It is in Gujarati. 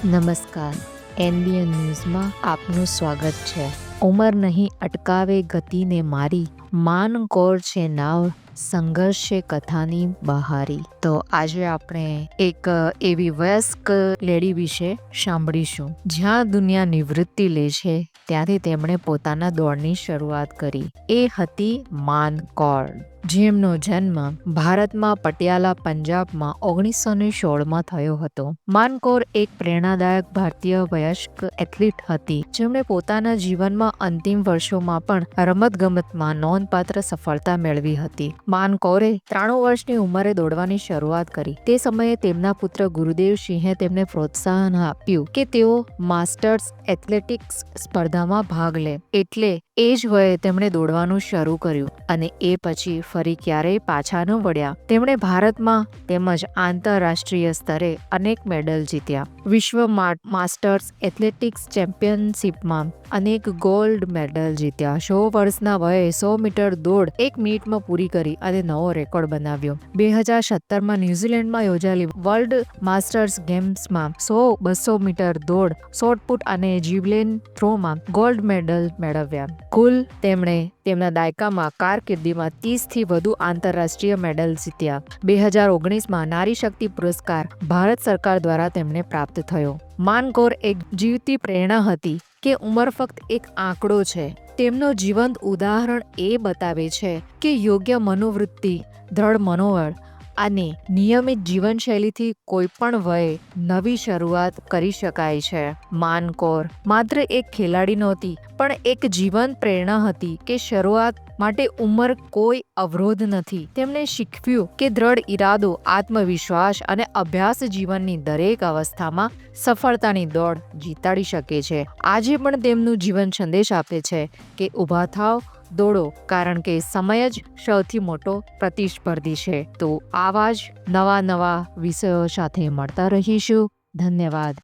નમસ્કાર, એનબીએન ન્યૂઝમાં આપનું સ્વાગત છે. ઉંમર નહીં અટકાવે ગતિને મારી, માનકોર છે નાવ, સંઘર્ષ છે કથાની બહારી. તો આજે આપણે એક એવી વયસ્ક લેડી વિશે સાંભળીશું. જ્યાં દુનિયા નિવૃત્તિ લે છે ત્યાંથી તેમણે પોતાના દોડની શરૂઆત કરી. એ હતી માનકોર, જેમનો જન્મ ભારતમાં પટિયાલા, પંજાબમાં 1916માં થયો હતો. માનકોર એક પ્રેરણાદાયક ભારતીય વયસ્ક એથ્લીટ હતી, જેમણે પોતાના જીવનમાં અંતિમ વર્ષોમાં પણ રમતગમતમાં નોંધપાત્ર સફળતા મેળવી હતી. માનકોરે 93 વર્ષની ઉંમરે દોડવાની શરૂઆત કરી. તે સમયે તેમના પુત્ર ગુરુદેવ સિંહે તેમને પ્રોત્સાહન આપ્યું કે તેઓ માસ્ટર્સ એથ્લેટિક્સ સ્પર્ધામાં ભાગ લે. એટલે એ જ વયે તેમણે દોડવાનું શરૂ કર્યું અને એ પછી ફરી ક્યારેય પાછા ન વળ્યા. તેમણે ભારતમાં તેમજ આંતરરાષ્ટ્રીય સ્તરે અનેક મેડલ જીત્યા. વિશ્વ માસ્ટર્સ એથ્લેટિક્સ ચેમ્પિયનશિપમાં અનેક ગોલ્ડ મેડલ જીત્યા. 100 વર્ષના વયે 100 મીટર દોડ 1 મિનિટમાં પૂરી કરી અને નવો રેકોર્ડ બનાવ્યો. 2017માં ન્યુઝીલેન્ડમાં યોજાયેલી વર્લ્ડ માસ્ટર્સ ગેમ્સમાં 100, 200 મીટર દોડ, શોર્ટપુટ અને જીવલિન થ્રોમાં ગોલ્ડ મેડલ મેળવ્યા. કુલ તેમણે તેમના દાયકામાં કારકિર્દીમાં 30થી વધુ આંતરરાષ્ટ્રીય મેડલ જીત્યા. 2019માં નારી શક્તિ પુરસ્કાર ભારત સરકાર દ્વારા તેમને પ્રાપ્ત થયો. માનકોર એક જીવતી પ્રેરણા હતી કે ઉંમર ફક્ત એક આંકડો છે. તેમનું જીવંત ઉદાહરણ એ બતાવે છે કે યોગ્ય મનોવૃત્તિ, દ્રઢ મનોબળ અને નિયમિત જીવનશૈલીથી કોઈ પણ વયે નવી શરૂઆત કરી શકાય છે. માનકોર માત્ર એક ખેલાડી નહોતી, પણ એક જીવંત પ્રેરણા હતી કે શરૂઆત માટે ઉંમર કોઈ અવરોધ નથી. તેમણે શીખવ્યું કે દ્રઢ ઈરાદો, આત્મવિશ્વાસ અને અભ્યાસ જીવનની દરેક અવસ્થામાં સફળતાની દોડ જીતાડી શકે છે. આજે પણ તેમનું જીવન સંદેશ આપે છે કે ઊભા થાવ, દોડો, કારણ કે સમય જ સૌથી મોટો પ્રતિસ્પર્ધી છે. તો આવા જ નવા વિષયો સાથે મળતા રહીશું. ધન્યવાદ.